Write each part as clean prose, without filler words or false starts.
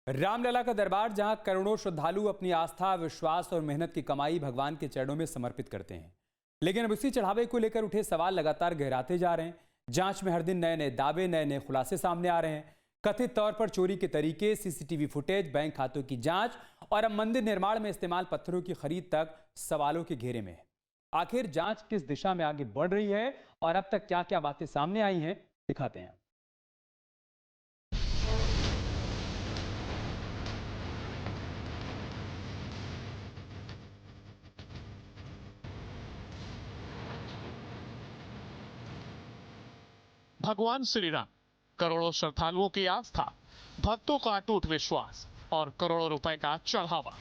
रामलला का दरबार, जहां करोड़ों श्रद्धालु अपनी आस्था, विश्वास और मेहनत की कमाई भगवान के चरणों में समर्पित करते हैं। लेकिन अब इसी चढ़ावे को लेकर उठे सवाल लगातार गहराते जा रहे हैं। जांच में हर दिन नए नए दावे, नए नए खुलासे सामने आ रहे हैं। कथित तौर पर चोरी के तरीके, सीसीटीवी फुटेज, बैंक खातों की जांच और अब मंदिर निर्माण में इस्तेमाल पत्थरों की खरीद तक सवालों के घेरे में है। आखिर जांच किस दिशा में आगे बढ़ रही है और अब तक क्या क्या बातें सामने आई हैं, दिखाते हैं। भगवान श्री राम, करोड़ों श्रद्धालुओं की आस्था, भक्तों का अटूट विश्वास और करोड़ों रुपए का चढ़ावा।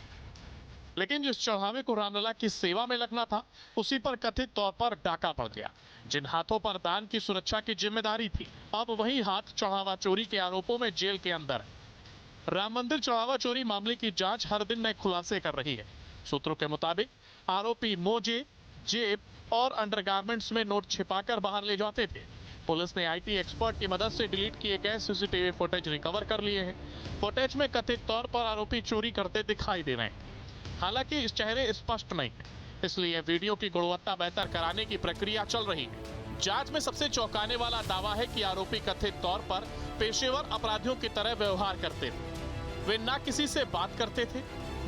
लेकिन जिस चढ़ावे को रामलला की सेवा में लगना था, उसी पर कथित तौर पर डाका पड़ गया। जिन हाथों पर दान की सुरक्षा की जिम्मेदारी थी, अब वही हाथ चढ़ावा चोरी के आरोपों में जेल के अंदर है। राम मंदिर चढ़ावा चोरी मामले की जांच हर दिन नए खुलासे कर रही है। सूत्रों के मुताबिक आरोपी मोजे, जेब और अंडरगारमेंट्स में नोट छिपाकर बाहर ले जाते थे। पुलिस ने आईटी एक्सपर्ट की मदद से डिलीट किए गए सीसीटीवी फुटेज रिकवर कर लिए हैं। फुटेज में कथित तौर पर आरोपी चोरी करते दिखाई दे रहे हैं। हालांकि इस चेहरे स्पष्ट नहीं है, इसलिए वीडियो की गुणवत्ता बेहतर कराने की प्रक्रिया चल रही है। जांच में सबसे चौंकाने वाला दावा है कि आरोपी कथित तौर पर पेशेवर अपराधियों की तरह व्यवहार करते थे। वे ना किसी से बात करते थे,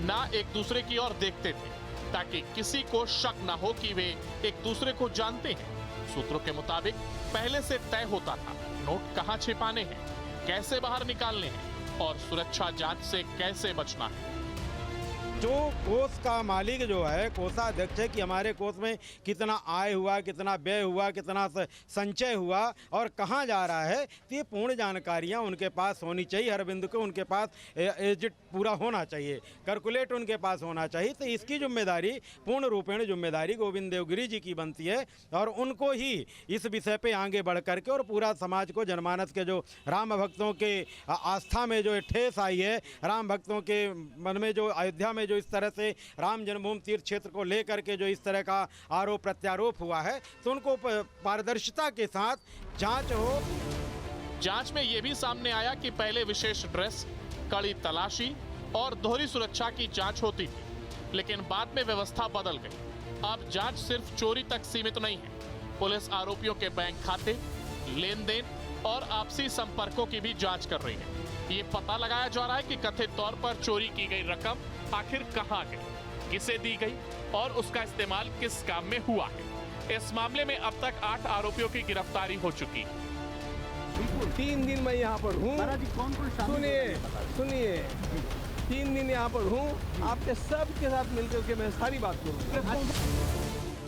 ना एक दूसरे की ओर देखते थे, ताकि किसी को शक न हो कि वे एक दूसरे को जानते हैं। सूत्रों के मुताबिक पहले से तय होता था नोट कहां छिपाने हैं, कैसे बाहर निकालने हैं और सुरक्षा जांच से कैसे बचना है। जो कोष का मालिक जो है, कोषाध्यक्ष है कि हमारे कोष में कितना आय हुआ, कितना व्यय हुआ, कितना संचय हुआ और कहाँ जा रहा है, तो ये पूर्ण जानकारियाँ उनके पास होनी चाहिए। हर बिंदु को उनके पास एजिट पूरा होना चाहिए, कैलकुलेट उनके पास होना चाहिए। तो इसकी जिम्मेदारी, पूर्ण रूपेण जिम्मेदारी गोविंद देवगिरी जी की बनती है और उनको ही इस विषय पे आगे बढ़ करके और पूरा समाज को, जनमानस के जो राम भक्तों के आस्था में जो ठेस आई है, राम भक्तों के मन में जो अयोध्या में जो इस तरह से राम जन्मभूमि तीर्थ क्षेत्र को लेकर के जो इस तरह का आरोप प्रत्यारोप हुआ है, तो उनको पारदर्शिता के साथ जांच हो। जांच में यह भी सामने आया कि पहले विशेष ड्रेस, कड़ी तलाशी और दोहरी सुरक्षा की जांच होती थी, लेकिन बाद में व्यवस्था बदल गई। अब जांच सिर्फ चोरी तक सीमित नहीं है। पुलिस आरोपियों के बैंक खाते, लेन देन और आपसी संपर्कों की भी जांच कर रही है। ये पता लगाया जा रहा है कि कथित तौर पर चोरी की गई रकम आखिर कहां गई, किसे दी गई और उसका इस्तेमाल किस काम में हुआ है। इस मामले में अब तक 8 आरोपियों की गिरफ्तारी हो चुकी है। 3 दिन मैं यहाँ पर हूँ। सुनिए 3 दिन यहाँ पर हूँ, आपके सबके साथ मिलकर के मैं सारी बात करूँगा।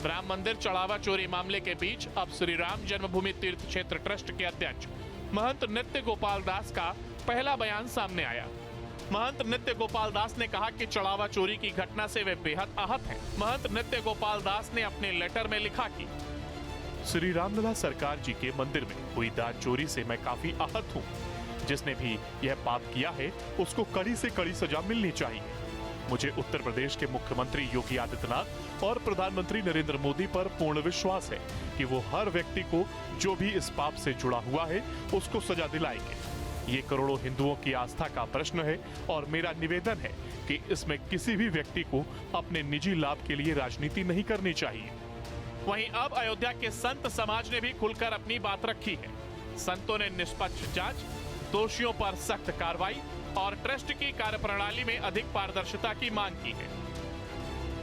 राम मंदिर चढ़ावा चोरी मामले के बीच अब श्री राम जन्मभूमि तीर्थ क्षेत्र ट्रस्ट के अध्यक्ष महंत नित्य गोपाल दास का पहला बयान सामने आया। महंत नित्य गोपाल दास ने कहा कि चढ़ावा चोरी की घटना से वे बेहद आहत हैं। महंत नित्य गोपाल दास ने अपने लेटर में लिखा कि श्री रामलला सरकार जी के मंदिर में हुई दान चोरी से मैं काफी आहत हूँ। जिसने भी यह पाप किया है, उसको कड़ी से कड़ी सजा मिलनी चाहिए। मुझे उत्तर प्रदेश के मुख्यमंत्री योगी आदित्यनाथ और प्रधानमंत्री नरेंद्र मोदी पर पूर्ण विश्वास है कि वो हर व्यक्ति को जो भी इस पाप से जुड़ा हुआ है, उसको सजा दिलाएंगे। ये करोड़ों हिंदुओं की आस्था का प्रश्न है और मेरा निवेदन है कि इसमें किसी भी व्यक्ति को अपने निजी लाभ के लिए राजनीति नहीं करनी चाहिए। वहीं अब अयोध्या के संत समाज ने भी खुलकर अपनी बात रखी है। संतों ने निष्पक्ष जांच, दोषियों पर सख्त कार्रवाई और ट्रस्ट की कार्यप्रणाली में अधिक पारदर्शिता की मांग की है।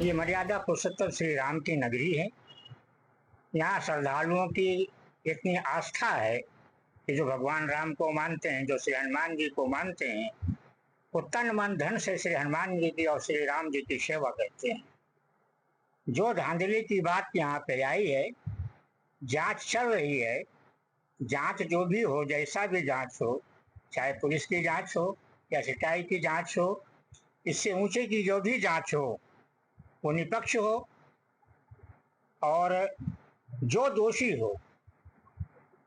ये मर्यादा पुरुषोत्तम श्री राम की नगरी है। यहाँ श्रद्धालुओं की इतनी आस्था है कि जो भगवान राम को मानते हैं, जो श्री हनुमान जी को मानते हैं, वो तन मन धन से श्री हनुमान जी की और श्री राम जी की सेवा करते हैं। जो धांधली की बात यहाँ पे आई है, जांच चल रही है। जांच जो भी हो, जैसा भी जांच हो, चाहे पुलिस की जांच हो या सिटाई की जांच हो, इससे ऊंचे की जो भी जांच हो वो निष्पक्ष हो और जो दोषी हो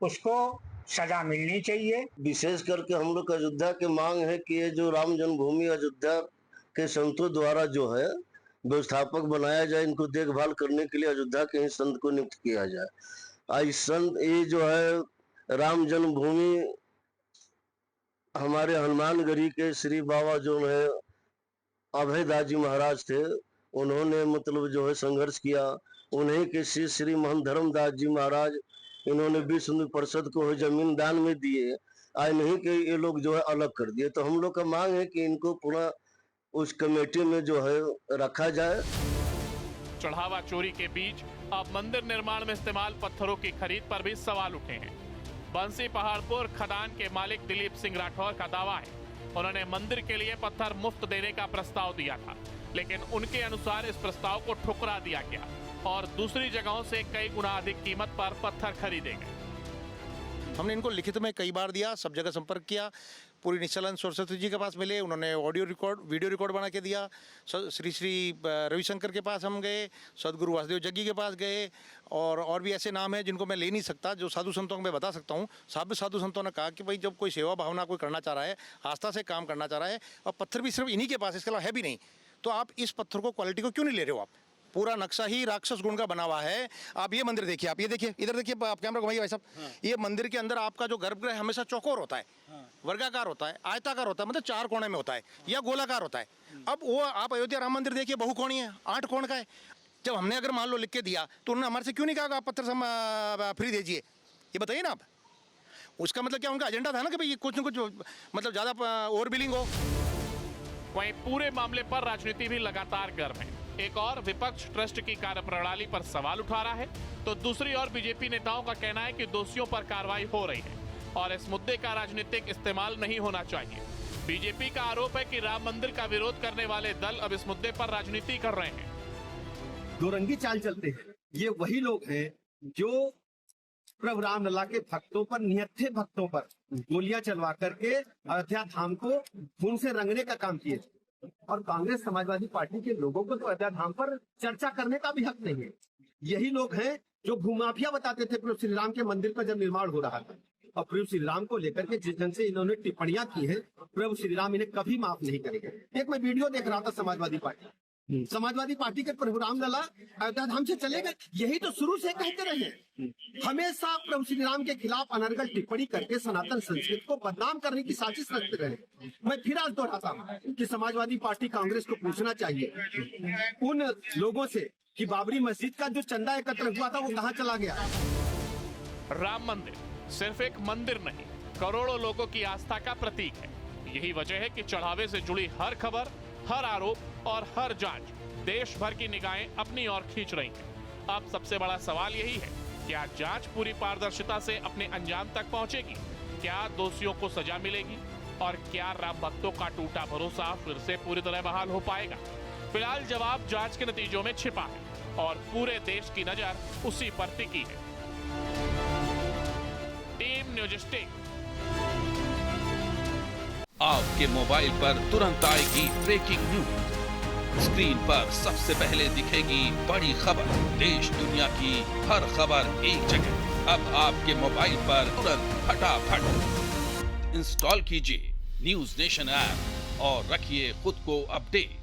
उसको सजा मिलनी चाहिए। विशेष करके हम लोग अयोध्या की मांग है कि ये जो राम जन्मभूमि अयोध्या के संतों द्वारा जो है व्यवस्थापक बनाया जाए, इनको देखभाल करने के लिए अयोध्या के ही संत को नियुक्त किया जाए। आज संत ये जो है राम जन्मभूमि हमारे हनुमानगढ़ी के श्री बाबा जो है अभयदास जी महाराज थे, उन्होंने मतलब जो है संघर्ष किया। उन्हीं के श्री महंत धर्मदास जी महाराज, इन्होंने विश्व हिंदू परिषद को जमीन दान में दिए। आज नहीं कि ये लोग जो है अलग कर दिए, तो हम लोग का मांग है कि इनको पुनः उस कमेटी में जो है रखा जाए। चढ़ावा चोरी के बीच अब मंदिर निर्माण में इस्तेमाल पत्थरों की खरीद पर भी सवाल उठे हैं। बंसी पहाड़पुर खदान के मालिक दिलीप सिंह राठौर का दावा है, उन्होंने मंदिर के लिए पत्थर मुफ्त देने का प्रस्ताव दिया था, लेकिन उनके अनुसार इस प्रस्ताव को ठुकरा दिया गया और दूसरी जगहों से कई गुना अधिक कीमत पर पत्थर खरीदे गए। हमने इनको लिखित में कई बार दिया, सब जगह संपर्क किया। पूरी निश्चलानंद सरस्वती जी के पास मिले, उन्होंने वीडियो रिकॉर्ड बना के दिया। श्री रविशंकर के पास हम गए, सदगुरु वासुदेव जग्गी के पास गए, और भी ऐसे नाम हैं जिनको मैं ले नहीं सकता, जो साधु संतों को मैं बता सकता हूँ। साधु संतों ने कहा कि भाई जब कोई सेवा भावना कोई करना चाह रहा है, आस्था से काम करना चाह रहा है, और पत्थर भी सिर्फ इन्हीं के पास, इसके अलावा है भी नहीं, तो आप इस पत्थर को क्वालिटी को क्यों नहीं ले रहे हो? आप पूरा नक्शा ही राक्षस गुण का बना हुआ है। आप ये मंदिर देखिए, आप ये देखिए, इधर देखिए, आप कैमरा घुमाइए भाई साहब। ये मंदिर के अंदर आपका जो गर्भगृह हमेशा चौकोर होता है, वर्गाकार होता है, आयताकार होता है, मतलब 4 कोने में होता है, या गोलाकार होता है। अब वो आप अयोध्या राम मंदिर देखिए, बहुकोणीय है, 8 कोण का है। जब हमने अगर मान लो लिख के दिया, तो उन्होंने हमारे से क्यों नहीं कहा आप पत्थर फ्री दीजिए? ये बताइए ना आप। उसका मतलब क्या उनका एजेंडा था ना कि भाई कुछ न कुछ मतलब ज्यादा ओवर बिलिंग हो। वहीं पूरे मामले पर राजनीति भी लगातार गर्म है। एक और विपक्ष ट्रस्ट की कार्यप्रणाली पर सवाल उठा रहा है, तो दूसरी ओर बीजेपी नेताओं का कहना है कि दोषियों पर कार्रवाई हो रही है और इस मुद्दे का राजनीतिक इस्तेमाल नहीं होना चाहिए। बीजेपी का आरोप है कि राम मंदिर का विरोध करने वाले दल अब इस मुद्दे पर राजनीति कर रहे हैं। दोरंगी चाल चलते हैं। ये वही लोग हैं जो प्रभु रामलला के भक्तों पर, निहत्थे भक्तों पर गोलियां चलवा करके अयोध्या धाम को खून से रंगने का काम किए। और कांग्रेस समाजवादी पार्टी के लोगों को तो अयोध्या धाम पर चर्चा करने का भी हक नहीं है। यही लोग हैं जो भूमाफिया बताते थे प्रभु श्री राम के मंदिर का जब निर्माण हो रहा था, और प्रभु श्री राम को लेकर के जिस ढंग से इन्होंने टिप्पणियां की है, प्रभु श्री राम इन्हें कभी माफ नहीं करेंगे। एक मैं वीडियो देख रहा था, समाजवादी पार्टी के प्रभु रामलला अयोध्या धाम से चले गए। यही तो शुरू से कहते रहे, हमेशा प्रभु श्री राम के खिलाफ अनर्गल टिप्पणी करके सनातन संस्कृति को बदनाम करने की साजिश रचते रहे। मैं फिर आज दोहराता हूँ कि समाजवादी पार्टी कांग्रेस को पूछना चाहिए उन लोगों से कि बाबरी मस्जिद का जो चंदा एकत्र हुआ था वो कहाँ चला गया। राम मंदिर सिर्फ एक मंदिर नहीं, करोड़ों लोगों की आस्था का प्रतीक है। यही वजह है कि चढ़ावे से जुड़ी हर खबर, हर आरोप और हर जांच देश भर की निगाहें अपनी ओर खींच रही हैं। अब सबसे बड़ा सवाल यही है, क्या जांच पूरी पारदर्शिता से अपने अंजाम तक पहुंचेगी? क्या दोषियों को सजा मिलेगी? और क्या राम भक्तों का टूटा भरोसा फिर से पूरी तरह बहाल हो पाएगा? फिलहाल जवाब जांच के नतीजों में छिपा है और पूरे देश की नजर उसी पर टिकी है। Team news state. आपके मोबाइल पर तुरंत आएगी ब्रेकिंग न्यूज। स्क्रीन पर सबसे पहले दिखेगी बड़ी खबर। देश दुनिया की हर खबर एक जगह। अब आपके मोबाइल पर तुरंत फटाफट इंस्टॉल कीजिए न्यूज नेशन ऐप और रखिए खुद को अपडेट।